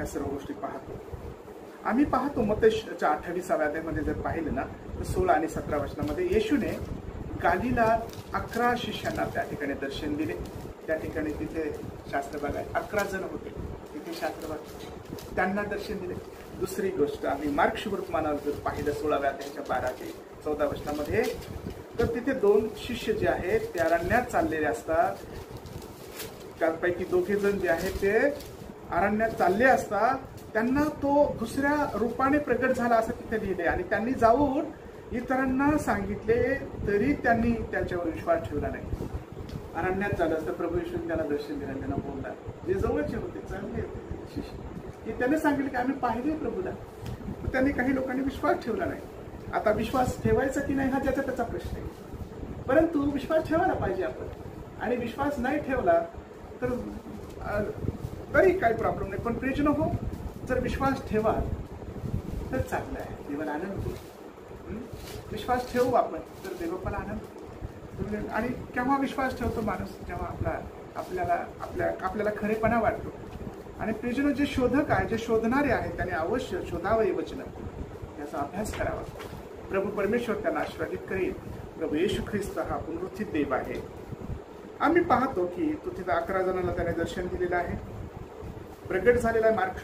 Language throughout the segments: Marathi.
ह्या सर्व गोष्टी पाहतो. आम्ही पाहतो मत्तईच्या 28व्या अध्यायामध्ये जर पाहिलं ना तर 16 आणि 17 वचनामध्ये येशूने गालीला 11 शिष्यांना त्या ठिकाणी दर्शन दिले. त्या ठिकाणी तिथे शास्त्र बघा 11 जण होते तिथे शास्त्र बघा त्यांना दर्शन दिले. दुसरी गोष्ट आम्ही मार्क शुभवर्तमानावर जर पाहिलं 16व्या अध्यायाच्या 12 ते 14 वचनामध्ये तर तिथे 2 शिष्य जे आहेत ते अरण्यात चाललेले असतात. त्यापैकी 2 जण जे आहेत ते अरण्यात चालले असतात. त्यांना तो दुसऱ्या रूपाने प्रगट झाला असं तिथे लिहिले आणि त्यांनी जाऊन इतरांना सांगितले तरी त्यांनी त्याच्यावर विश्वास ठेवला नाही. अरण्यात झालं असतं प्रभू येशूने त्यांना दर्शन दिलं त्यांना बोलला जे जवळचे होते चांगले होते शिष्य की त्याने सांगितले की आम्ही पाहिले प्रभूला. त्यांनी काही लोकांनी विश्वास ठेवला नाही. आता विश्वास ठेवायचा की नाही हा ज्याचा त्याचा प्रश्न आहे. परंतु विश्वास ठेवायला पाहिजे आपण आणि विश्वास नाही ठेवला तर तरी काही प्रॉब्लेम नाही. पण प्रियजन हो जर विश्वास ठेवा तर चांगलं आहे. देवाला आनंद होतो. विश्वास ठेवू आपण तर देव पण आनंद. आणि केव्हा विश्वास ठेवतो माणूस जेव्हा आपल्याला खरेपणा वाटतो. आणि प्रियजन जे शोधक आहे जे शोधणारे आहेत त्याने अवश्य शोधावं वचन याचा अभ्यास करावा. प्रभू परमेश्वर त्यांना आशीर्वादित करेल. प्रभू येशू ख्रिस्त हा पुनरुत्थित देव आहे. आम्ही पाहतो की तो तिथे 11 जणांना त्याने दर्शन दिलेलं आहे. प्रगट झालेला आहे. मार्क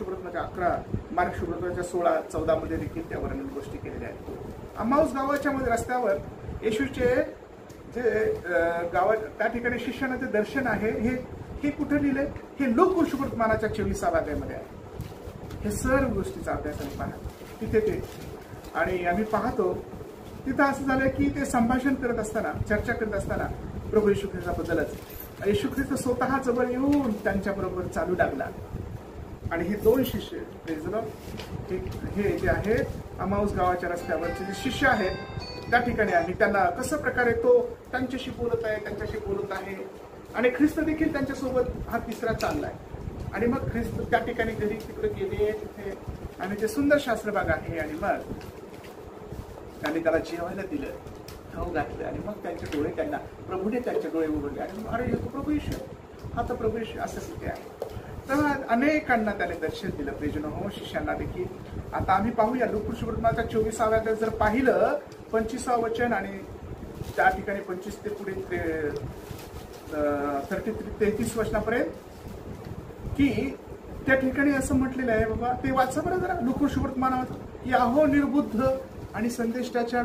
शुभवर्तमानाच्या 16-14 मध्ये देखील त्या वर्णन गोष्टी केलेल्या आहेत. अम्माऊस गावाच्या मध्ये रस्त्यावर येशूचे जे गावात त्या ठिकाणी शिष्यांना जे दर्शन आहे हे कुठे लिहिले हे लोक शुभवर्तमानाच्या 24व्या अध्यायामध्ये आहे. हे सर्व गोष्टीचा अभ्यास आम्ही पाहतो तिथे ते. आणि आम्ही पाहतो तिथं असं झालं की ते संभाषण करत असताना चर्चा करत असताना प्रभू येशू ख्रिस्ताबद्दलच येशू ख्रिस्त स्वतः जवळ येऊन त्यांच्याबरोबर चालू लागला. आणि हे 2 शिष्य हे जे आहेत अमाऊस गावाच्या रस्त्यावरचे जे शिष्य आहेत त्या ठिकाणी आणि त्यांना कसं प्रकारे तो त्यांच्याशी बोलत आहे आणि ख्रिस्त देखील त्यांच्यासोबत हा तिसरा चाललाय. आणि मग ख्रिस्त त्या ठिकाणी घरी तिकडे गेले तिथे आणि ते सुंदर शास्त्र भाग आहे. आणि मग त्यांनी त्याला जेवायला दिलं खाऊ घातलं आणि मग त्यांचे डोळे त्यांना प्रभूने त्यांचे डोळे उघडले आणि अरे तो प्रभू येशू हा तर प्रभू येशू असं तिथे आहे. तर अनेकांना त्याने दर्शन दिलं. प्रियजन हो शिष्यांना देखील. आता आम्ही पाहूया लूका शुभवर्तमानाच्या 24व्या अध्यायात जर पाहिलं 25वं वचन आणि त्या ठिकाणी 25 ते पुढे 33 वचनापर्यंत की त्या ठिकाणी असं म्हटलेलं आहे बाबा ते वाचा बरं जरा लूका शुभवर्तमानात की अहो निर्बुद्ध आणि संदेष्टाच्या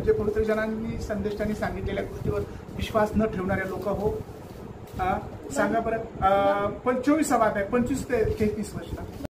जे पवित्र जनांनी संदेष्टांनी सांगितलेल्या गोष्टीवर विश्वास न ठेवणाऱ्या लोक हो सांगा बरं. 24वा अध्याय 25 ते 33 वचन